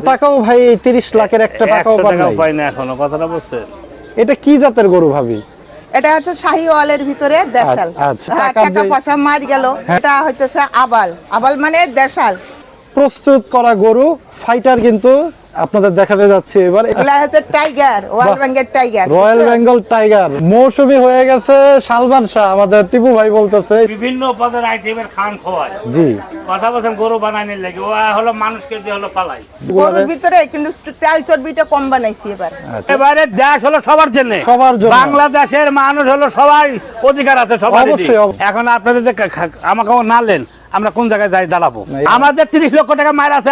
টাকাও ভাই 30 লাখের একটা টাকাও পাই না এখনো, কথাটা বলছেন। এটা কি জাতের গরু ভাবি? এটা হচ্ছে শাহিওয়ালের ভিতরে দেশাল। আচ্ছা, টাকা পয়সা মার গেল। এটা হইতেছে আবাল। আবাল মানে দেশাল। প্রস্তুত করা গরু ফাইটার কিন্তু আপনাদের দেখাতে যাচ্ছে এবার। এগুলা হচ্ছে tiger, royal Bengal tiger. Royal Bengal tiger মৌসুমী হয়ে গেছে। সালমান শাহ আমাদের টিপু ভাই বলতেছে বিভিন্ন পদের আইটেমের খান খোয়ায়। জি, কথা বলছেন গরু বানাইনি লাগে, ও হলো মানুষকে দিয়ে হলো পালাই। গরুর ভিতরে কিন্তু চাল চর্বিটা কম বানাইছি এবার। এবারে দেশ হলো সবার জন্য, সবার জন্য। বাংলাদেশের মানুষ হলো সবাই অধিকার আছে সবার। অবশ্যই। এখন আপনাদের যে আমাকে নালেন, আমরা কোন জায়গায় যাই দাঁড়াবো? আমাদের 30 লক্ষ টাকা মার আছে।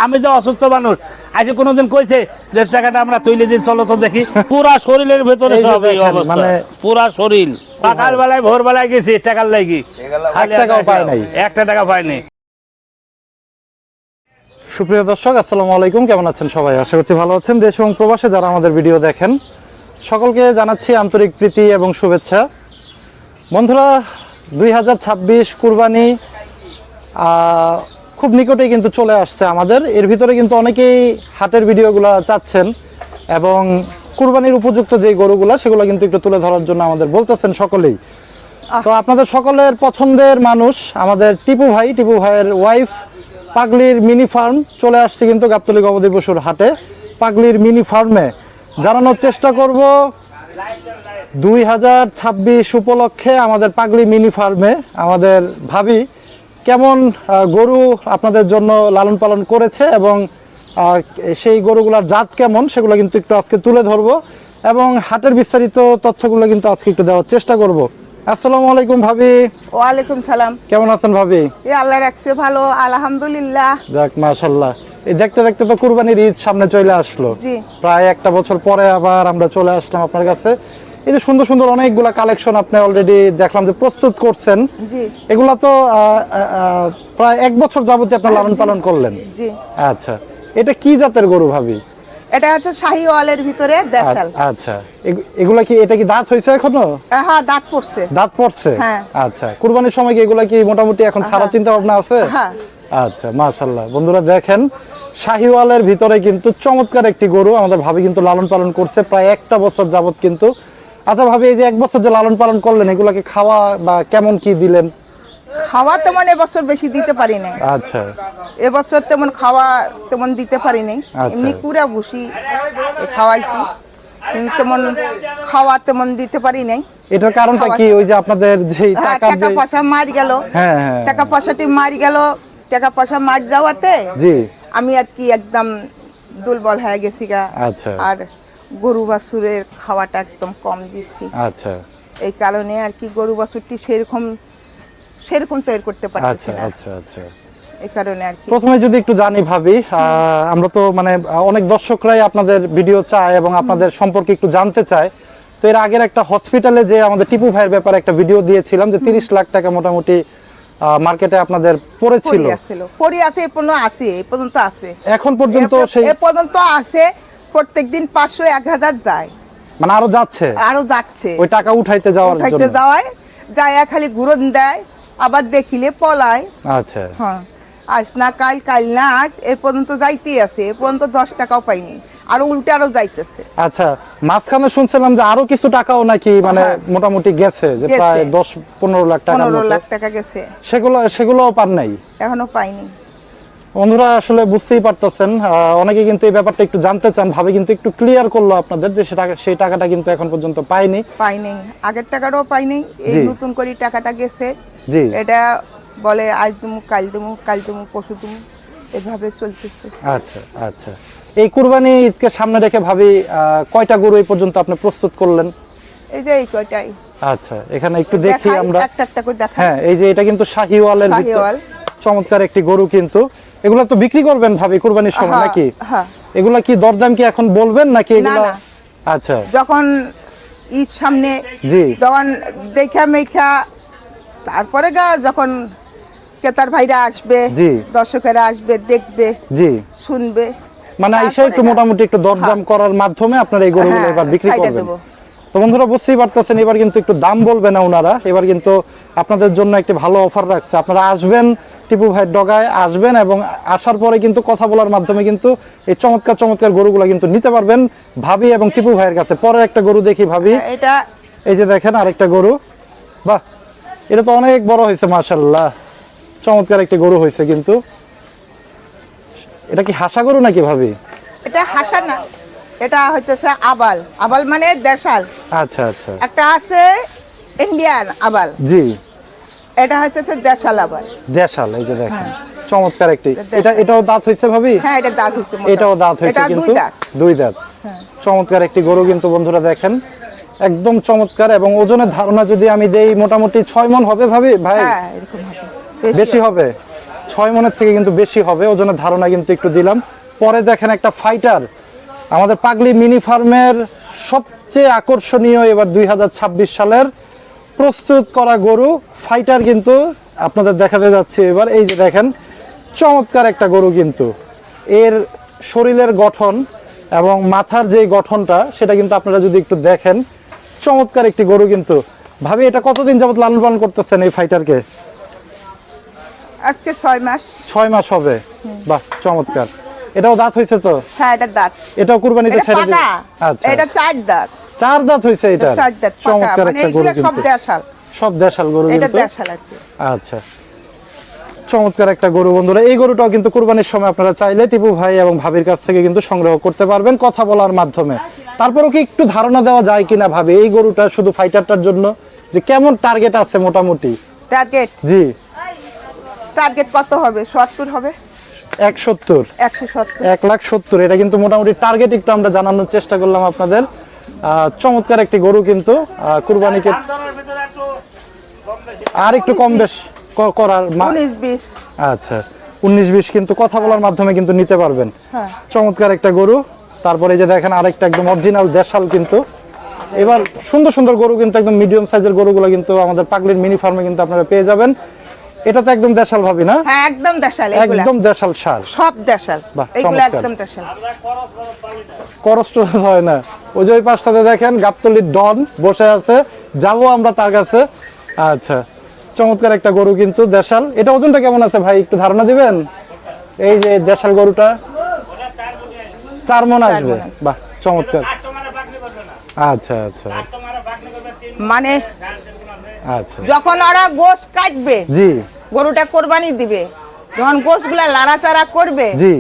আমি যে অসুস্থ মানুষ, আজ কোনোদিন কইছে যে টাকাটা আমরা তুলে দিন, চলো তো দেখি। পুরা শরীরের ভেতরে সব এই অবস্থা, পুরা শরীর। সকাল বেলায় ভোর বেলায় গেছি টাকার লাগি, একটা টাকা পাইনি। সুপ্রিয় দর্শক, আসসালামু আলাইকুম। কেমন আছেন সবাই? আশা করছি ভালো আছেন। দেশ এবং প্রবাসে যারা আমাদের ভিডিও দেখেন, সকলকে জানাচ্ছি আন্তরিক প্রীতি এবং শুভেচ্ছা। বন্ধুরা, 2026 কুরবানি খুব নিকটেই কিন্তু চলে আসছে আমাদের। এর ভিতরে কিন্তু অনেকেই হাটের ভিডিওগুলো চাচ্ছেন এবং কুরবানির উপযুক্ত যে গরুগুলো সেগুলো কিন্তু একটু তুলে ধরার জন্য আমাদের বলতেছেন সকলেই। তো আপনাদের সকলের পছন্দের মানুষ আমাদের টিপু ভাইয়ের ওয়াইফ পাগলির মিনি ফার্ম চলে আসছে কিন্তু গাবতলী গবাদি পশুর হাটে। পাগলির মিনি ফার্মে জানানোর চেষ্টা করব 2026 উপলক্ষে আমাদের পাগলি মিনি ফার্মে আমাদের ভাবি কেমন গরু আপনাদের জন্য লালন পালন করেছে এবং সেই গরুগুলার জাত কেমন সেগুলো কিন্তু একটু আজকে তুলে ধরবো এবং হাটের বিস্তারিত তথ্যগুলো কিন্তু আজকে একটু দেওয়ার চেষ্টা করব। আসসালামু আলাইকুম ভাবি। ওয়ালাইকুম সালাম। কেমন আছেন ভাবি? আল্লাহ রাখছে ভালো, আলহামদুলিল্লাহ। যাক, মাশাআল্লাহ। এই দেখতে দেখতে তো কুরবানির ঈদ সামনে চলে আসলো। জি, প্রায় একটা বছর পরে আবার আমরা চলে আসলাম আপনার কাছে। এই যে সুন্দর সুন্দর অনেকগুলা কালেকশন আপনি অলরেডি দেখলাম যে প্রস্তুত করছেন। জি, এগুলা তো প্রায় 1 বছর যাবতীয় আপনি লালন পালন করলেন। জি। আচ্ছা, এটা কি জাতের গরু ভাবি? এটা হচ্ছে শাহিওয়ালের ভিতরে দেশাল। আচ্ছা, এগুলা কি, এটা কি দাঁত হয়েছে এখনো? হ্যাঁ, দাঁত পড়ছে। দাঁত পড়ছে? হ্যাঁ। আচ্ছা, কুরবানির সময় কি এগুলা কি মোটামুটি এখন ছাড়া চিন্তা ভাবনা আছে? হ্যাঁ। আচ্ছা, মাশাআল্লাহ। বন্ধুরা দেখেন, শাহিওয়ালের ভিতরে কিন্তু চমৎকার একটি গরু আমাদের ভাবি কিন্তু লালন পালন করছে প্রায় 1 বছর যাবত কিন্তু। আচ্ছা ভাবি, এই যে 1 বছর যে লালন পালন করলেন, এগুলাকে খাওয়া বা কেমন কি দিলেন? খাওয়া তেমন এবছর বেশি দিতে পারি নাই। আচ্ছা, এবছর তেমন খাওয়া তেমন দিতে পারি নাই। এমনি কুড়া ভুসি খাওয়াইছি, তেমন খাওয়া তেমন দিতে পারি নাই। এটার কারণটা কি? ওই যে আপনাদের যে টাকা পয়সা মার গেল। হ্যাঁ হ্যাঁ, টাকা পয়সাটি মার গেল। টাকা পয়সা মার যাওয়াতে জি আমি আর কি একদম দুর্বল হয়ে গেছি গা। আচ্ছা, আর গরু বাছুরের খাওয়াটা একদম কম দিচ্ছি। আচ্ছা, এই কারণে আর কি গরু বাছুরটি সেরকম তৈরি করতে পারছি না। আচ্ছা আচ্ছা, এই কারণে আর কি। প্রথমে যদি একটু জানি ভাবি, আমরা তো মানে অনেক দর্শকরাই আপনাদের ভিডিও চায় এবং আপনাদের সম্পর্কে একটু জানতে চায়। তো এর আগের একটা হসপিটালে যে আমাদের টিপু ভাইয়ের ব্যাপারে একটা ভিডিও দিয়েছিলাম যে 30 লাখ টাকা মোটামুটি মার্কেটে আপনাদের পড়েছিল। পড়ে আছে, এই পর্যন্ত আছে। এখন পর্যন্ত এই পর্যন্ত আছে। প্রত্যেকদিন 500-1000 যায়, মানে আরো যাচ্ছে ওই টাকা উঠাইতে যাওয়ার জন্য। যায় খালি ঘুরন দেয়, আবার দেখিলে পলায়। আচ্ছা, হ্যাঁ, আজ না কাল না আজ, এ পর্যন্ত যাইতেই আছে। এ পর্যন্ত 10 টাকাও পাইনি, আরো উল্টে আরো যাইতেছে। আচ্ছা, মাঝখানে শুনছিলাম যে আরো কিছু টাকাও নাকি মানে মোটামুটি গেছে, যে প্রায় 10-15 লাখ টাকা। 15 লাখ টাকা গেছে। সেগুলোও পান নাই? এখনো পাইনি। বন্ধুরা আসলে বুঝতেই পারতেছেন, অনেকে কিন্তু এই ব্যাপারটা একটু জানতে চান। ভাবে কিন্তু একটু ক্লিয়ার করলো আপনাদের যে সেই টাকাটা কিন্তু এখন পর্যন্ত পাইনি। আগের টাকাটাও পাইনি, এই নতুন করে টাকাটা গেছে। জি, এটা বলে আজ দিমু, কাল দিমু, পরশু দিমু, এভাবে চলতেছে। আচ্ছা আচ্ছা, এই কুরবানি ঈদকে সামনে রেখে ভাবি কয়টা গরু এই পর্যন্ত আপনি প্রস্তুত করলেন? এই যে এই কয়টাই। আচ্ছা, এখানে একটু দেখি আমরা। একটা করে দেখাই। হ্যাঁ, এই যে এটা কিন্তু শাহিওয়ালের ভিতরে চমৎকার একটি গরু কিন্তু। এগুলা তো বিক্রি করবেন ভাবি কুরবানির সময় নাকি? হ্যাঁ। এগুলা কি দরদাম কি এখন বলবেন নাকি এগুলা? আচ্ছা, যখন ঈদ সামনে, জি, তখন দেখা মেখা, তারপরে যখন ক্রেতার ভাইরা আসবে, দর্শকেরা আসবে, দেখবে, জি, শুনবে, মানে এসে একটু মোটামুটি একটু দরদাম করার মাধ্যমে আপনারা এই গরুগুলো এবার বিক্রি করবেন। তো বন্ধুরা বুঝতেই পারতেছেন, এবার কিন্তু একটু দাম বলবে না ওনারা। এবার কিন্তু আপনাদের জন্য একটি ভালো অফার রাখছে। আপনারা আসবেন টিপু ভাইয়ের ডগায় আসবেন এবং আসার পরে কিন্তু কথা বলার মাধ্যমে কিন্তু এই চমৎকার চমৎকার গরুগুলো কিন্তু নিতে পারবেন ভাবি এবং টিপু ভাইয়ের কাছে। পরে একটা গরু দেখি ভাবি, এটা এই যে দেখেন আরেকটা গরু, বাহ এটা তো অনেক বড় হয়েছে মাশাআল্লাহ, চমৎকার একটা গরু হয়েছে। কিন্তু এটা কি হাসা গরু নাকি ভাবি? এটা হাসা না, এটা হইতেছে আবাল। আবাল মানে দেশাল। আচ্ছা আচ্ছা, একটা আছে ইন্ডিয়ান আবাল, জি এটা হইতেছে দেশাল আবাল। দেশাল, এই যে দেখেন চমৎকার একটি। দেশাল। এটাও দাঁত হয়েছে ভাবি? হ্যাঁ, এটা দাঁত হইছে। এটাও দাঁত হয়েছে এটা কিন্তু 2 দাঁত। 2 দাঁত। চমৎকার একটি গরু কিন্তু বন্ধুরা দেখেন, একদম চমৎকার। এবং ওজনের ধারণা যদি আমি দেই মোটামুটি 6 মণ হবে ভাবি? ভাই হ্যাঁ, এরকম হবে। বেশি হবে, 6 মণের থেকে কিন্তু বেশি হবে ওজনের ধারণা কিন্তু একটু দিলাম। পরে দেখেন একটা ফাইটার, আমাদের পাগলি মিনি ফার্মের সবচেয়ে আকর্ষণীয় এবার 2026 সালের প্রস্তুত করা গরু ফাইটার কিন্তু আপনাদের দেখাতে যাচ্ছে এবার। এই যে দেখেন চমৎকার একটা গরু, কিন্তু এর শরীরের গঠন এবং মাথার যে গঠনটা সেটা কিন্তু আপনারা যদি একটু দেখেন, চমৎকার একটি গরু কিন্তু। ভাবি এটা কতদিন যাবত লালন পালন করতেছেন এই ফাইটারকে? আজকে 6 মাস। 6 মাস হবে, বাহ চমৎকার। এটাও দাঁত হয়েছে তো? হ্যাঁ, এটা দাঁত। এটাও কুরবানিতে এটা ছেড়ে দিবেন? পাকা। আচ্ছা, এটা 4 দাঁত। 4 দাঁত হয়েছে এটা, 4 দাঁত পাকা। চমৎকার মানে একটা গরু এগুলো সব কিন্তু, দেশাল। সব দেশাল গরু এটা কিন্তু। দেশাল আছে। আচ্ছা, চমৎকার একটা গরু বন্ধুরা। এই গরুটাও কিন্তু কুরবানির সময় আপনারা চাইলে টিপু ভাই এবং ভাবির কাছ থেকে কিন্তু সংগ্রহ করতে পারবেন কথা বলার মাধ্যমে। তারপরও কি একটু ধারণা দেওয়া যায় কিনা ভাবি এই গরুটা শুধু ফাইটারটার জন্য, যে কেমন টার্গেট আছে মোটামুটি? টার্গেট জি, টার্গেট কত হবে? 70 হবে। 170, 170। 1,70,000 এটা কিন্তু মোটামুটি টার্গেট একটু আমরা জানানোর চেষ্টা করলাম আপনাদের। চমৎকার একটি গরু কিন্তু কুরবানিকে আর একটু কম বেশ করার 19-20। আচ্ছা 19-20 কিন্তু কথা বলার মাধ্যমে কিন্তু নিতে পারবেন। হ্যাঁ, চমৎকার একটা গরু। তারপরে এই যে দেখেন আরেকটা একদম অরিজিনাল দেশাল কিন্তু। এবার সুন্দর সুন্দর গরু কিন্তু একদম মিডিয়াম সাইজের গরুগুলো কিন্তু আমাদের পাগলির মিনি ফার্মে কিন্তু আপনারা পেয়ে যাবেন। এটা তো একদম দেশাল ভাবি না? হ্যাঁ, একদম দেশাল। এগুলা একদম দেশাল সার, সব দেশাল। বাহ, এগুলো চমৎকার। একদম দেশাল। কষ্ট হয় না। ওই যে ওই পাশটাতে দেখেন গাবতলির ডন বসে আছে, যাবো আমরা তার কাছে। আচ্ছা, চমৎকার একটা গরু কিন্তু দেশাল। এটা ওজনটা কেমন আছে ভাই একটু ধারণা দিবেন? এই যে দেশাল গরুটা 4 মণ আসবে, বাহ চমৎকার। আচ্ছা আচ্ছা মানে আচ্ছা, যখন ওরা গোশ কাটবে, জি গরুটা কোরবানি দিবে, যখন গোশগুলা লাড়াচাড়া করবে জি,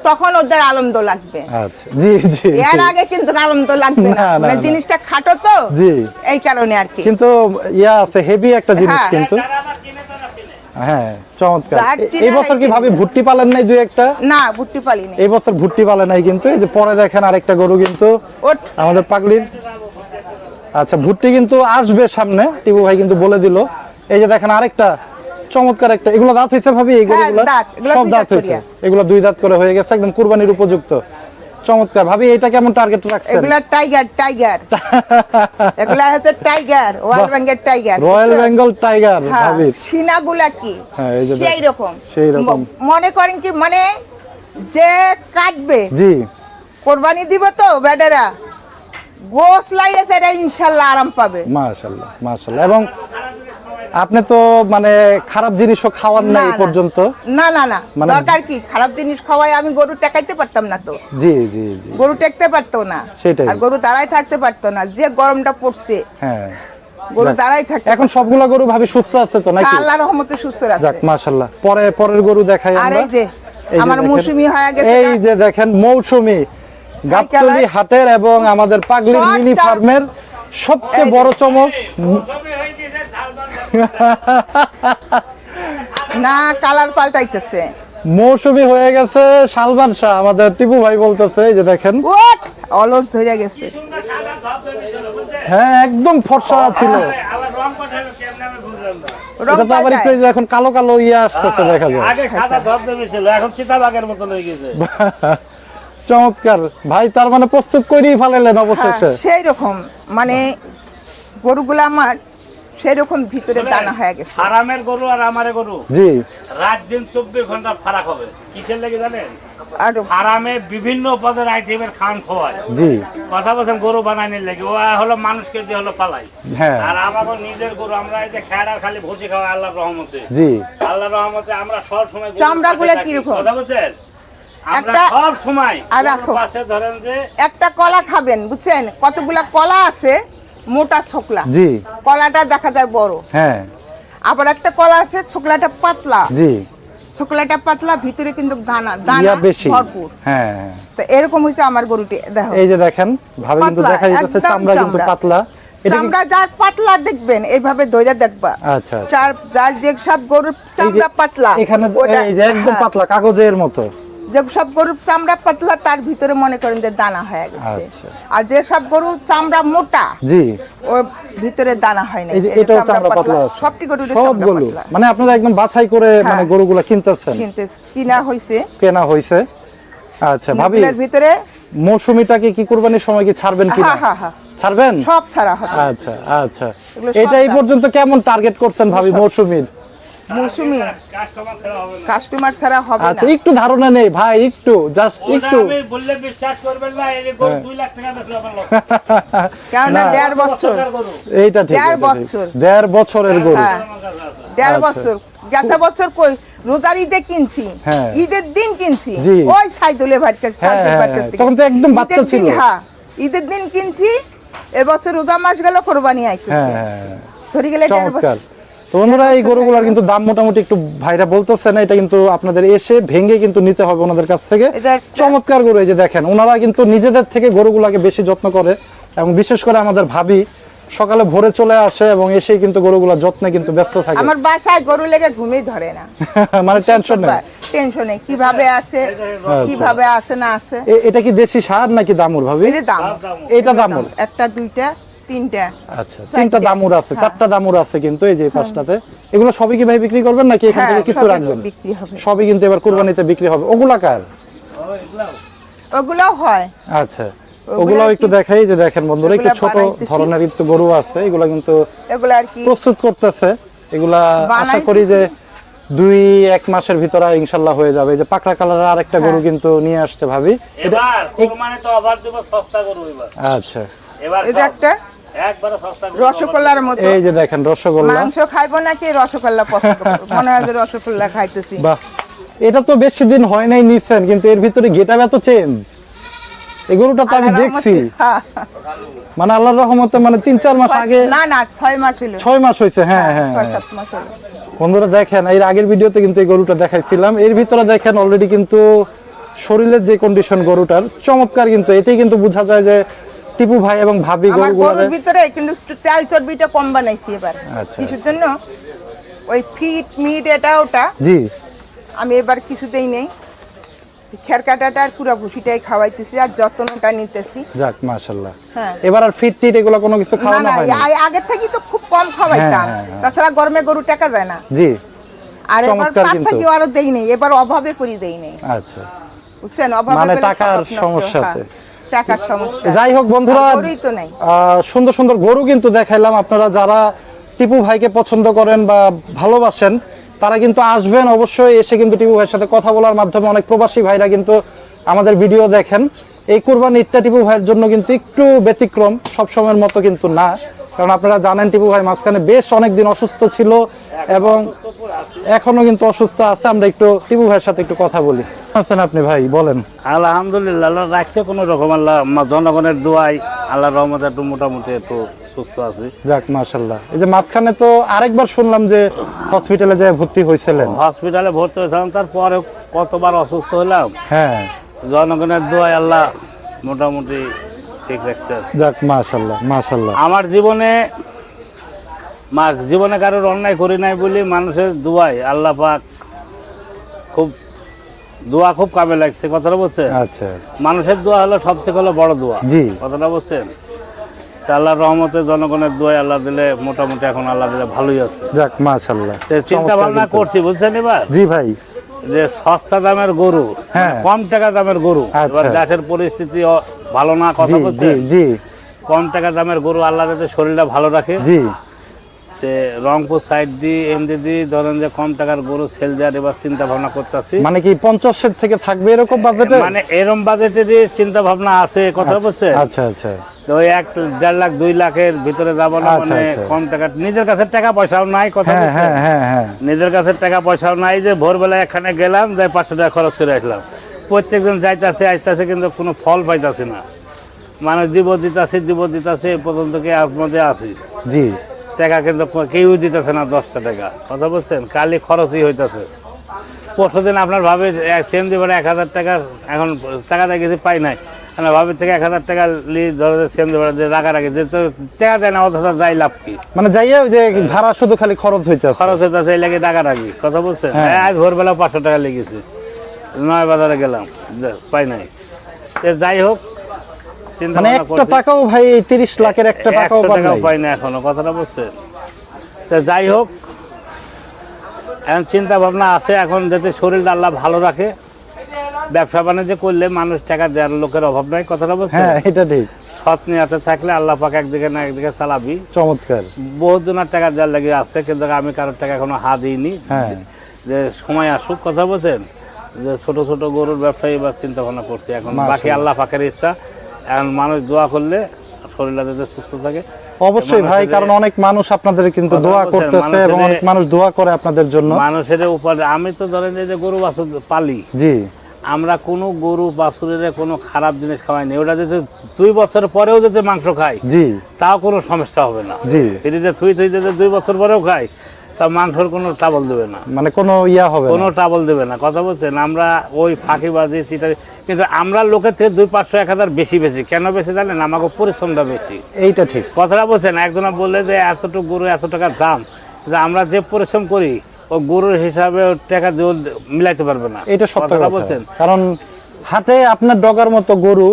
তখন ওদের আনন্দ লাগবে। আচ্ছা জি জি এর জি। আগে কিন্তু আনন্দ লাগবে না, না, না, মানে না। জিনিসটা খাটো তো, জি, এই কারণে আর কি। কিন্তু ইয়া আছে হেভি একটা জিনিস হ্যাঁ। কিন্তু। হ্যাঁ চমৎকার। যার চিনে এই বছর নাই কি ভাবি চিনে। ভুট্টি পালেন নাই দুই একটা? না, ভুট্টি পালি নেই। এই বছর ভুট্টি পালে নাই কিন্তু। এই যে পরে দেখেন আরেকটা গরু কিন্তু ওঠ। আমাদের পাগলির। আচ্ছা, ভুট্টি কিন্তু আসবে সামনে, টিপু ভাই কিন্তু বলে দিল। এই যে দেখেন আরেকটা চমৎকার একটা। এগুলো দাঁত হয়েছে ভাবি? এই হ্যাঁ, গরুগুলো দাঁত। এগুলো সব 2 দাঁত দাঁত হয়েছে, করিয়া। এগুলো 2 দাঁত করে হয়ে গেছে, একদম কুরবানির উপযুক্ত। চমৎকার ভাবি। এটা কেমন টার্গেট রাখছেন? এগুলা টাইগার, টাইগার। এগুলা হচ্ছে tiger, wild Bengal tiger. Royal Bengal tiger হ্যাঁ, ভাবি। সিনাগুলা কি হ্যাঁ, এই যে দেখ- সেই রকম। সেই রকম। মনে করেন কি, মানে যে কাটবে জি, কোরবানি দিব তো বেডেরা, গোস লাইয়েছে এটা ইনশাল্লাহ আরাম পাবে। মাশাআল্লাহ মাশাআল্লাহ। এবং আপনি তো মানে খারাপ জিনিসও খাওয়ান না এই পর্যন্ত। না না না, মানে- দরকার কি খারাপ জিনিস খাওয়াই? আমি গরু টেকাইতে পারতাম না তো, জি জি জি, গরু টেকতে পারতো না, সেটাই। আর গরু দাঁড়াই থাকতে পারতো না। যে গরমটা পড়ছে, হ্যাঁ গরু যাক। দাঁড়াই থাকতে এখন সবগুলা গরু ভাবি সুস্থ আছে তো নাকি? আল্লাহর রহমতে সুস্থ যাক আছে। মাশাআল্লাহ। পরের গরু দেখাই আর আমরা। এই যে এই যে আমার দেখেন, মৌসুমি হয়ে গেছে। এই যে দেখেন মৌসুমি গাবতলী হাটের এবং আমাদের পাগলির Short মিনি term। ফার্মের সবচেয়ে এই যে- বড় চমক। না, কালার পাল্টাইতেছে। মৌসুমি হয়ে গেছে সালমান শাহ, আমাদের টিপু ভাই বলতেছে। এই যে দেখেন, ওট অলস ধরে গেছে। হ্যাঁ একদম ফর্সা ছিল। রং এটা তো আবার একটু পাল্টায়। এই যে এখন কালো কালো ইয়ে আসতেছে দেখা যায়। আগে সাদা ধবধবে ছিল, এখন চিতাবাঘের মতো হয়ে গেছে। চমৎকার ভাই, তার মানে প্রস্তুত করেই ফেলালেন হ্যাঁ, অবশেষে। সেই রকম মানে গরুগুলা আমার সেই রকম ভিতরে দানা হয়ে গেছে। আরামের গরু আর আমারে গরু জি, রাত দিন 24 ঘন্টা ফারাক হবে। কিসের লেগে জানেন? আর আরামে বিভিন্ন পদের আইটেমের খান খোয়ায় জি কথা বলছেন গরু বানাইনি লাগে ও হলো মানুষকে দিয়ে হলো পালাই হ্যাঁ আর আমাকে নিজের গরু আমরা এই যে খেড়ার খালি ভুসি খাওয়া আল্লাহর রহমতে জি আল্লাহর রহমতে আমরা সব সময় গরুর চামড়াগুলো পাশে থাকি। কিরকম? কথা বলছেন আমরা একটা- সব সময় আর গরুর রাখো। পাশে ধরেন যে একটা কলা খাবেন বুঝছেন, কতগুলা কলা আছে মোটা ছোকলা, জি কলাটা দেখা যায় বড়, হ্যাঁ আবার একটা কলা আছে ছোকলাটা পাতলা, জি ছোকলাটা পাতলা ভিতরে কিন্তু দানা ইয়া দানা বেশি ভরপুর। হ্যাঁ হ্যাঁ। তো এরকম হইছে আমার গরুটি, দেখো এই যে দেখেন ভাবে কিন্তু পাতলা, দেখা যাচ্ছে একদম চামড়া কিন্তু চামড়া। পাতলা এটা কি- চামড়া যার পাতলা দেখবেন এইভাবে ধরে দেখবা, আচ্ছা আচ্ছা। যার যে সব গরুর এই যে চামড়া পাতলা এখানে ওটা- এই যে একদম হ্যাঁ, পাতলা কাগজের মতো যে সব গরুর চামড়া পাতলা তার ভিতরে মনে করেন যে দানা হয়ে গেছে, আচ্ছা। আর যে সব গরুর চামড়া মোটা জি ওর ভিতরে দানা হয় না, এই যে এই যে এটাও চামড়া পাতলা আছে। সবটি গরুর চামড়া সবগুলো পাতলা মানে আপনারা একদম বাছাই করে হ্যাঁ। মানে গরুগুলা কিনতেছেন কিনতে কিনা হয়েছে। কেনা হইছে আচ্ছা ভাবি মুগলের ভিতরে মৌসুমীটাকে কি কুরবানির সময় কি ছাড়বেন কি হ্যাঁ হ্যাঁ হ্যাঁ ছাড়বেন সব ছাড়া হবে। আচ্ছা আচ্ছা এগুলো সব এটা এই দাম। পর্যন্ত কেমন টার্গেট করছেন ভাবি মৌসুমীর মৌসুমি কাস্টমার ছাড়া হবে না কাস্টমার ছাড়া হবে না। আচ্ছা একটু ধারণা নেই ভাই একটু জাস্ট ওটা একটু আমি বললে বিশ্বাস করবেন না এই যে গরু হ্যাঁ। 2 লাখ টাকা বেচলো আমার লস কেননা না। 1.5 বছর গরু এইটা ঠিক দেড় এটা ঠিক। বছর। 1.5 বছরের গরু হ্যাঁ আমার কাছে আছে 1.5 আচ্ছা। বছর গত বছর কই রোজার ঈদে কিনছি, হ্যাঁ। ঈদের দিন কিনছি জি। ওই সাইদুলে ভাইয়ের কাছে হ্যাঁ, সাইদুল হ্যাঁ, ভাইয়ের কাছ হ্যাঁ। থেকে। তখন তো একদম বাচ্চা ঈদের দিন, ছিল। হ্যাঁ ঈদের দিন কিনছি, এবছর রোজা মাস গেল কোরবানি আইতেছে, হ্যাঁ হ্যাঁ ধরে গেলে 1.5 চমৎকার বছর। তো বন্ধুরা এই গরুগুলোর কিন্তু দাম মোটামুটি একটু ভাইরা বলতেছে না, এটা কিন্তু আপনাদের এসে ভেঙে কিন্তু নিতে হবে ওনাদের কাছ থেকে। এটা একটা- চমৎকার গরু এই যে দেখেন ওনারা কিন্তু নিজেদের থেকে গরুগুলাকে বেশি যত্ন করে এবং বিশেষ করে আমাদের ভাবি সকালে ভোরে চলে আসে এবং এসেই কিন্তু গরুগুলা যত্নে কিন্তু ব্যস্ত থাকে আমার বাসায় গরু লেগে ঘুমিয়ে ধরে না, মানে টেনশন নেই টেনশনে কিভাবে আসে কিভাবে আসে না আসে। এটা কি দেশি সার নাকি দামুর ভাবি এর দাম এটা দামুর একটা দুইটা তিনটা আচ্ছা তিনটা দামুর আছে হ্যাঁ। চারটা দামুর আছে কিন্তু এই যে এই পাশটাতে এগুলো সবই কি ভাই বিক্রি করবেন নাকি এখান হ্যাঁ, থেকে কিছু সবই রাখবেন বিক্রি হবে। সবই কিন্তু এবার কুরবানিতে বিক্রি হবে ওগুলা কার ওগুলোও হয়, আচ্ছা ওগুলাও একটু দেখাই যে দেখেন বন্ধুরা একটু ওগুলা ছোট বানাইতেছি। ধরনের একটু গরু আছে এগুলা কিন্তু এগুলো আর কি প্রস্তুত করতেছে এগুলা আশা বানাইতেছি। করি যে 2-1 মাসের ভিতরে ইনশাল্লাহ হয়ে যাবে এই যে পাকড়া কালারের আরেকটা গরু কিন্তু নিয়ে আসছে ভাবি এবার কুরবানি তো অফার দেব সস্তা গরু এবার আচ্ছা এবার এই যে সব একটা একবারে সস্তা গরু রসগোল্লার মতো, এই যে দেখেন রসগোল্লা মাংস খাইবো নাকি রসগোল্লা পছন্দ করবো, মনে হয় যে রসগোল্লা খাইতেছি। বাহ এটা তো বেশি দিন হয় নাই নিছেন কিন্তু এর ভিতরে গেটআপ এত চেঞ্জ এই গরুটা তো আমি আল্লাহর দেখছি রহমতে, হ্যাঁ, মানে আল্লাহর রহমতে মানে 3-4 মাস আগে না না 6 মাস হলো, 6 মাস হয়েছে হ্যাঁ হ্যাঁ 6-7 মাস হলো। বন্ধুরা দেখেন এর আগের ভিডিওতে কিন্তু এই গরুটা দেখাইছিলাম এর ভিতরে দেখেন অলরেডি কিন্তু শরীরের যে কন্ডিশন গরুটার চমৎকার কিন্তু এতেই কিন্তু বোঝা যায় যে টিপু ভাই এবং ভাবি আমার গরুগুলোরে গরুর ভিতরে কিন্তু একটু চাল চর্বিটা কম বানাইছি এবার, আচ্ছা, কিছুর জন্য ওই ফিট মিট এটা ওটা জি আমি এবার কিছুতেই নেই, খের কাটাটা আর পুরা ভুসিটাই খাওয়াইতেছি আর যত্নটা নিতেছি। যাক মাশাআল্লাহ হ্যাঁ এবার আর ফিট টিট এগুলো কোনো কিছু না খাওয়ানো না হয় না আগের থেকে তো খুব কম খাওয়াইতাম, হ্যাঁ, হ্যাঁ। তাছাড়া গরমে গরু টাকা যায় না, জি আর এবার চমৎকার তার কিন্তু। থেকে আরো দেই নেই, এবার অভাবে করি দেই নেই, আচ্ছা বুঝছেন অভাবে মানে পেলে টাকার স্বভাব নষ্ট, সমস্যাতে। হ্যাঁ, টাকার সমস্যা। যাই হোক বন্ধুরা আর গরুই তো নাই। সুন্দর সুন্দর গরু কিন্তু দেখাইলাম আপনারা যারা টিপু ভাইকে পছন্দ করেন বা ভালোবাসেন তারা কিন্তু আসবেন অবশ্যই এসে কিন্তু টিপু ভাইয়ের সাথে কথা বলার মাধ্যমে অনেক প্রবাসী ভাইরা কিন্তু আমাদের ভিডিও দেখেন এই কুরবানি ঈদটা টিপু ভাইয়ের জন্য কিন্তু একটু ব্যতিক্রম সব সময়ের মতো কিন্তু না কারণ আপনারা জানেন টিপু ভাই মাঝখানে বেশ অনেকদিন অসুস্থ ছিল এবং এখনো কিন্তু অসুস্থ আছে আমরা একটু টিপু ভাইয়ের সাথে একটু কথা বলি আছেন আপনি ভাই বলেন আলহামদুলিল্লাহ আল্লাহ রাখছে কোনো রকম আল্লাহ জনগণের দোয়াই আল্লাহর রহমতে একটু মোটামুটি একটু সুস্থ আছি যাক মাশাআল্লাহ এই যে মাঝখানে তো আরেকবার শুনলাম যে হসপিটালে যায় ভর্তি হয়েছিলেন হসপিটালে ভর্তি হয়েছিলাম তারপরে কতবার অসুস্থ হলাম হ্যাঁ জনগণের দোয়াই আল্লাহ মোটামুটি ঠিক রাখছে যাক মাশাআল্লাহ মাশাআল্লাহ আমার জীবনে কারোর অন্যায় করি নাই বলে মানুষের দোয়াই আল্লাহ পাক খুব দোয়া খুব কামে লাগছে কথাটা বলছেন আচ্ছা মানুষের দোয়া হলো সব থেকে হলো বড় দোয়া জি কথাটা বলছেন তা আল্লাহর রহমতে জনগণের দোয়াই আল্লাহ দিলে মোটামুটি এখন আল্লাহ দিলে ভালোই আছে যাক মাশাআল্লাহ তো চিন্তা ভাবনা করছি বুঝছেন এবার জি ভাই যে সস্তা দামের গরু হ্যাঁ। কম টাকা দামের গরু আচ্ছা। এবার দেশের পরিস্থিতি ভালো না জি কথা জি বলছেন জি কম টাকা দামের গরু আল্লাহ যাতে শরীরটা ভালো রাখে জি তে রংপুর সাইড দিয়ে এমনি দিয়ে ধরেন যে কম টাকার গরু সেল দেওয়ার এবার চিন্তা ভাবনা করতেছি। মানে কি 50 থেকে থাকবে এরকম বাজেটে? মানে এরকম বাজেটেরই চিন্তা ভাবনা আছে, কথা বলছে। আচ্ছা আচ্ছা। তো ওই 1-1.5 লাখ 2 লাখের ভিতরে যাব না, আচ্ছা, মানে আচ্ছা। কম টাকা, নিজের কাছে টাকা পয়সাও নাই, কথা হ্যাঁ বলছে। হ্যাঁ হ্যাঁ হ্যাঁ। নিজের কাছে টাকা পয়সাও নাই যে ভোরবেলায় এখানে গেলাম, যাই 500 টাকা খরচ করে আসলাম। প্রত্যেকজন যাইতাছে আসতেছে, কিন্তু কোনো ফল পাইতাছে না। মানুষ দিব দিতাছে, এই পর্যন্ত কি আপনাদের আছি জি। টাকা কিন্তু কেউ দিতেছে না, 10টা টাকা, কথা বলছেন। কালি খরচই হইতাছে। পরশুদিন আপনার ভাবে সেম দিবার 1000 টাকা, এখন টাকা দিয়ে কিছু পাই নাই, মানে ভাবের থেকে 1000 টাকা ধরো সেম দিবার যে রাগারাগি, যে তো টাকা দেয় না, অথচ যাই লাভ কি? মানে যাইয়া ওই যে ভাড়া শুধু খালি খরচ হইতেছে। খরচ হইতেছে, এই লাগে রাগারাগি, কথা বলছেন। হ্যাঁ। আজ ভোরবেলা 500 টাকা লেগেছে, 9 বাজারে গেলাম, পাই নাই। যাই হোক, চিন্তা মানে ভাবনা একটা করছি। টাকাও ভাই 30 লাখের একটা টাকাও 100 পান টাকাও নাই। পাই না এখনো, কথাটা বলছেন। তো যাই হোক, এখন চিন্তা ভাবনা আছে, এখন যাতে শরীরটা আল্লাহ ভালো রাখে। ব্যবসা বাণিজ্য করলে মানুষ টাকা দেওয়ার লোকের অভাব নাই, কথাটা বলছেন। হ্যাঁ এটা ঠিক। সৎ নিয়াতে থাকলে আল্লাহ পাক একদিকে না একদিকে চালাবি। চমৎকার। বহুত জনের টাকা দেওয়ার লাগে আছে, কিন্তু আমি কারোর টাকা এখনো হাত দিইনি। হ্যাঁ। যে সময় আসুক, কথা বলছেন, যে ছোট ছোট গরুর ব্যবসায়ী বা চিন্তা ভাবনা করছি এখন। বাকি মাশাআল্লাহ। আল্লাহ পাকের ইচ্ছা। এখন মানুষ দোয়া করলে শরীরটা যাতে সুস্থ থাকে। অবশ্যই ভাই, কারণ অনেক মানুষ আপনাদের কিন্তু কথা দোয়া বলছেন, করতেছে এবং মানুষের- অনেক মানুষ দোয়া করে আপনাদের জন্য। মানুষের উপরে আমি তো ধরেন এই যে গরু বাছুর পালি, জি আমরা কোনো গরু বাছুরের কোনো খারাপ জিনিস খাওয়াই না। ওটা যদি 2 বছর পরেও যদি মাংস খাই, জি তাও কোনো সমস্যা হবে না। জি। এটি যে থুই যদি 2 বছর পরেও খাই, তা মাংসের কোনো ট্রাবল দেবে না, মানে কোনো ইয়া হবে কোনো না। ট্রাবল দেবে না, কথা বলছেন। আমরা ওই ফাঁকিবাজি চিটারি, কিন্তু আমরা লোকের থেকে 200-500-1000 বেশি কেন বেশি জানেন? আমাকে পরিশ্রমটা বেশি, এইটা ঠিক। কথাটা বলছেন। একজনা বললে যে এতটুকু গরু এত টাকার দাম, কিন্তু আমরা যে পরিশ্রম করি ও গরুর হিসাবে ওর টাকা দিয়ে মিলাইতে পারবে না, এটা সত্য কথাটা কথা। বলছেন। কারণ হাটে আপনার ডগার মতো গরু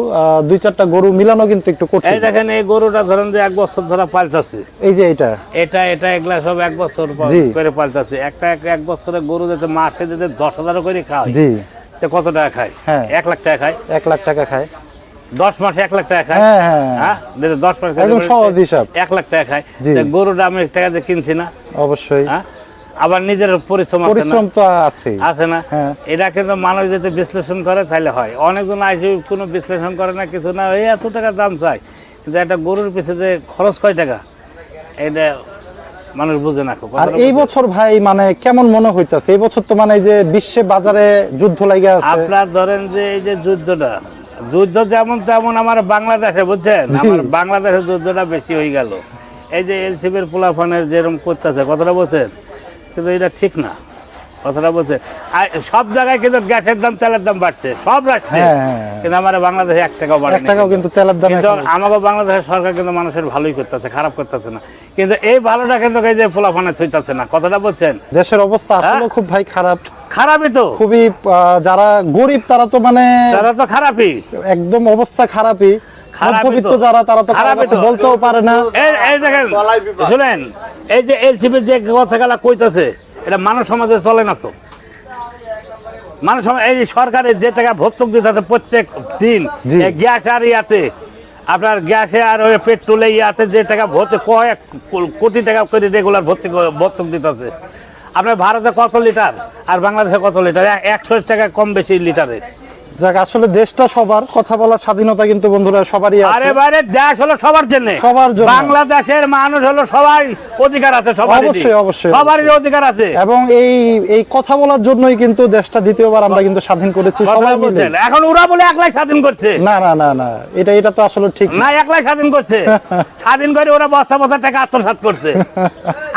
2-4টা গরু মিলানো কিন্তু একটু এই কঠিন। দেখেন, এই গরুটা ধরেন যে 1 বছর ধরে পাল্টাছে, এই যে এটা এটা এগুলা সব 1 বছর জি। করে পাল্টাছে। এক বছরের গরু যাতে মাসে যাতে 10,000 করে খায়, জি তো কত টাকা খায়? হ্যাঁ। 1 লাখ টাকা খায়। 1 লাখ টাকা খায়। 10 মাসে 1 লাখ টাকা খায়। হ্যাঁ হ্যাঁ হ্যাঁ, 10 মাস একদম সহজ হিসাব। 1 লাখ টাকা খায়। জি। তা গরুটা আমি টাকা দিয়ে কিনছি না, অবশ্যই হ্যাঁ? আবার নিজের পরিশ্রম আছে না, পরিশ্রম তো আছে। আছে না? হ্যাঁ। এটা কিন্তু মানুষ যদি বিশ্লেষণ করে তাহলে হয়। অনেকজন আসে কোনো বিশ্লেষণ করে না, কিছু না, এই এত টাকার দাম চাই, কিন্তু একটা গরুর পিছনে খরচ কয় টাকা এটা মানুষ বুঝে না। আর এই বছর ভাই মানে কেমন মনে হইতাছে? এই বছর তো মানে এই যে বিশ্বে বাজারে যুদ্ধ লাগা আছে। আপনার ধরেন যে এই যে যুদ্ধ যেমন তেমন আমার বাংলাদেশে, বুঝছেন, জি। আমার বাংলাদেশের যুদ্ধটা বেশি হয়ে গেল। এই যে এলসিবির পোলাফানের যেরকম করতেছে, কথাটা বলছেন, কিন্তু এটা ঠিক না, কথাটা বলছে। আর সব জায়গায় কিন্তু গ্যাসের দাম, তেলের দাম বাড়ছে, সব রাষ্ট্রে। হ্যাঁ, হ্যাঁ। কিন্তু আমার বাংলাদেশে 1 টাকাও বাড়ে 1 টাকাও কিন্তু তেলের দাম কিন্তু এখন- আমাকে বাংলাদেশের সরকার কিন্তু মানুষের ভালোই করতেছে, খারাপ করতেছে না। কিন্তু এই ভালোটা কিন্তু এই যে পোলাফানে থইতাছে না, কথাটা বলছেন। দেশের অবস্থা আসলে খুব ভাই খারাপ। খারাপই তো, খুবই যারা গরিব তারা তো মানে তারা তো খারাপই। একদম অবস্থা খারাপই। খারাপই তো। মধ্যবিত্ত যারা তারা তো কারো খারাপই কাছে তো। বলতেও পারে না। এই দেখেন, শুনেন, এই যে এলসিবি যে কথাগুলা কইতাছে, এটা মানব সমাজে চলে না তো। মানব সমাজ, এই যে সরকারের যে টাকা ভর্তুক দিতে প্রত্যেক দিন, জি। এই গ্যাস আর ইয়াতে, আপনার গ্যাসে আর ওই পেট্রোলে ইয়াতে যে টাকা ভর্তি, কয়েক কোটি টাকা করে রেগুলার ভর্তুক দিতেছে। আপনার ভারতে কত লিটার আর বাংলাদেশে কত লিটার? 100 টাকা কম বেশি লিটারে। যাক, আসলে দেশটা সবার, কথা বলার স্বাধীনতা কিন্তু বন্ধুরা সবারই আরে আছে। বাইরে দেশ হলো সবার জন্য, সবার জন্য। বাংলাদেশের মানুষ হলো সবাই অধিকার আছে, সবারই অবশ্যই, অবশ্যই, সবারই অধিকার আছে। এবং এই কথা বলার জন্যই কিন্তু দেশটা দ্বিতীয়বার আমরা কিন্তু স্বাধীন করেছি কথাটা সবাই মিলে। বলছেন। এখন ওরা বলে একলাই স্বাধীন করছে, না না না না, এটা তো আসলে ঠিক না। না একলাই স্বাধীন করছে। স্বাধীন করে ওরা বস্তা বস্তা টাকা আত্মসাৎ করছে।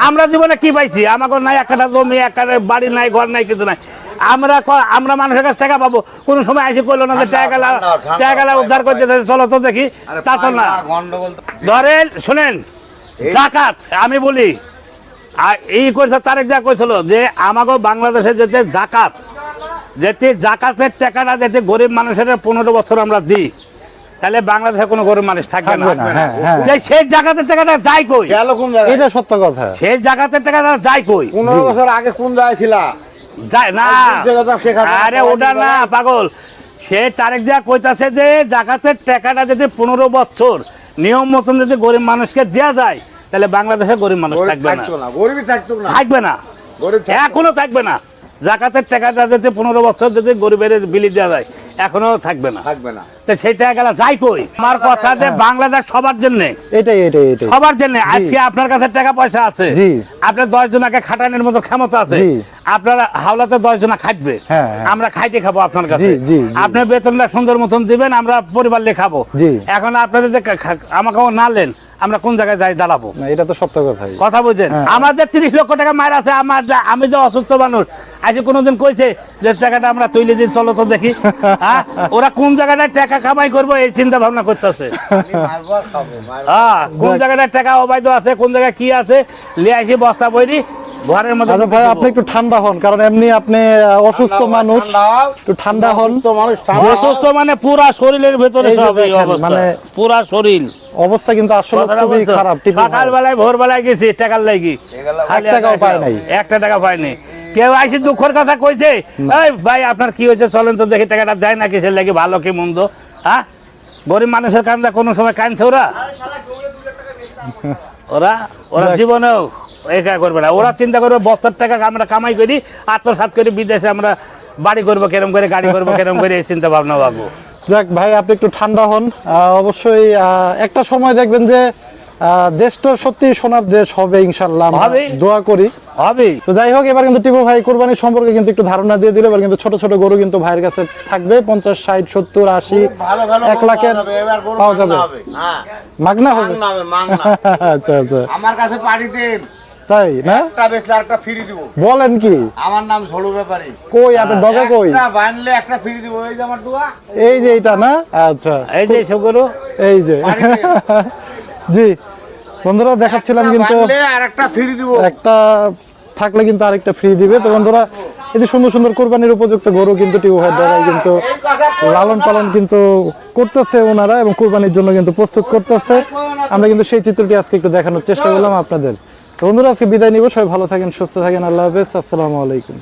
আমরা জীবনে কি পাইছি? আমাকে নাই একটা জমি, একটা বাড়ি নাই, ঘর নাই, কিছু নাই। আমরা মানুষের কাছে টাকা পাবো, কোন সময় এসে করলো না যে টাকা উদ্ধার করতে চলো তো দেখি, তা তো না। ধরেন শুনেন, জাকাত আমি বলি, আর এই করেছে তারেক যা কইছিল যে আমাকে বাংলাদেশে যেতে জাকাতের টাকাটা যেতে গরিব মানুষের 15 বছর আমরা দিই, তাহলে বাংলাদেশে কোনো গরিব মানুষ থাকবে থাকবে না, না। হ্যাঁ, হ্যাঁ। যে সেই জাকাতের টাকাটা যায় কই? এটা সত্য কথা। সেই জাকাতের টাকাটা যায় কই? 15 বছর আগে কোন জায়গায় ছিলা? যায় না। সেখানে আরে ওটা না পাগল, সে তারেক যা কইতাছে যে জাকাতের টাকাটা যদি 15 বছর নিয়ম মতন যদি গরিব মানুষকে দেওয়া যায়, তাহলে বাংলাদেশে গরিব মানুষ গরিব থাকবে না, থাকতো না, গরিবই থাকতো না, থাকবে না, গরিব থাকতো না। এখনো থাকবে না। জাকাতের টাকাটা যদি 15 বছর যদি গরিবের বিলি দেওয়া যায় এখনো থাকবে না, থাকবে না। তো সেই টাকাটা যাই কই। আমার কথা যে বাংলাদেশ সবার জন্য, এটাই এটাই এটাই সবার জন্য। আজকে আপনার কাছে টাকা পয়সা আছে, জি। আপনার 10 জনকে খাটানোর মতো ক্ষমতা আছে, জি। আপনারা হাওলাতে 10 জন খাটবে, হ্যাঁ, হ্যাঁ। আমরা খাইতে খাবো আপনার কাছে, জি, জি, জি। আপনি বেতনটা সুন্দর মতন দিবেন, আমরা পরিবার নিয়ে খাবো। জি। এখন আপনাদের যে আমাকে না লেন, আমরা কোন জায়গায় যাই দাঁড়াবো? না এটা তো সত্য কথাই। কথা বুঝেন, হ্যাঁ। আমাদের 30 লক্ষ টাকা মায়ের আছে। আমি যে অসুস্থ মানুষ, আজকে কোনোদিন কইছে যে টাকাটা আমরা তুলে দিন, চলো তো দেখি। হ্যাঁ, ওরা কোন জায়গাটায় টাকা কামাই করবো এই চিন্তা ভাবনা করতেছে। মারবো আর খাবো, মারবো। হ্যাঁ, কোন জায়গাটায় টাকা অবৈধ আছে, কোন জায়গায় কি আছে, লিয়ে আসি বস্তা বইরি ঘরের মধ্যে আচ্ছা ভাই, ঢুকিয়ে আপনি দেবো। একটু ঠান্ডা হন, কারণ এমনি আপনি অসুস্থ মানুষ, ঠান্ডা হও। একটু ঠান্ডা হন। অসুস্থ মানুষ ঠান্ডা হও। অসুস্থ মানে পুরা শরীরের ভেতরে এই যে সব এই দেখেন, অবস্থা, মানে পুরা শরীর। অবস্থা কিন্তু আসলে কথাটা খুবই বলছো? খারাপ। টিপু ভাই। সকালবেলায় ভোরবেলায় গেছি টাকার লাগি, খালি এক টাকাও এক পায় নাই। একটা টাকা পাইনি। কেউ আইসি দুঃখের কথা কইছে, এই ভাই আপনার কি হয়েছে চলেন তো দেখি, টাকাটা দেয় না কিসের লাগে, ভালো কি মন্দ? হ্যাঁ, গরিব মানুষের কান্দা কোনো সময় কাঁদছে ওরা? ওরা ওরা জীবনেও একা করবে না। ওরা চিন্তা করবে বস্তার টাকা আমরা কামাই করি, আত্মসাৎ করি, বিদেশে আমরা বাড়ি করবো কেরম করে, গাড়ি করবো কেরম করে, এই চিন্তা ভাবনা ভাববো। যাক ভাই, আপনি একটু ঠান্ডা হন। অবশ্যই একটা সময় দেখবেন যে দেশটা সত্যি সোনার দেশ হবে ইনশাল্লাহ, আমরা হবে। দোয়া করি। হবেই। তো যাই হোক, এবার কিন্তু টিপু ভাই কুরবানির সম্পর্কে কিন্তু একটু ধারণা দিয়ে দিল। এবার কিন্তু ছোট ছোট গরু কিন্তু ভাইয়ের কাছে থাকবে, 50, 60, 70, 80, ভালো ভালো 1 লাখের গরু পাওয়া যাবে, এবার গরু পাওয়া যাবে। মাংনা হবে। হ্যাঁ, মাগনা হবে। মাংনা হবে, মাংনা। আচ্ছা আচ্ছা, আমার কাছে পাড়ি দিন, তাই না? একটা বেচলে আরেকটা ফ্রি দিব। বলেন কি? আমার নাম ঝোলু ব্যাপারী। কই আপনার ডগা কই? একটা বানলে একটা ফ্রি দিব, এই যে আমার দোয়া। এই যে এটা না? আচ্ছা, এই যে সব গরু এই যে পাড়ি দিন। জি বন্ধুরা, দেখাচ্ছিলাম কিন্তু বানলে আরেকটা ফ্রি দিব। একটা থাকলে কিন্তু আরেকটা ফ্রি দিবে। তো বন্ধুরা, এই যে সুন্দর সুন্দর কুরবানির উপযুক্ত গরু কিন্তু টিপু ভাইয়ের দ্বারাই কিন্তু লালন পালন কিন্তু করতেছে ওনারা, এবং কুরবানির জন্য কিন্তু প্রস্তুত করতেছে। আমরা কিন্তু সেই চিত্রটি আজকে একটু দেখানোর চেষ্টা করলাম আপনাদের। তো বন্ধুরা, আজকে বিদায় নিব। সবাই ভালো থাকেন, সুস্থ থাকেন। আল্লাহ হাফেজ, আসসালামু আলাইকুম।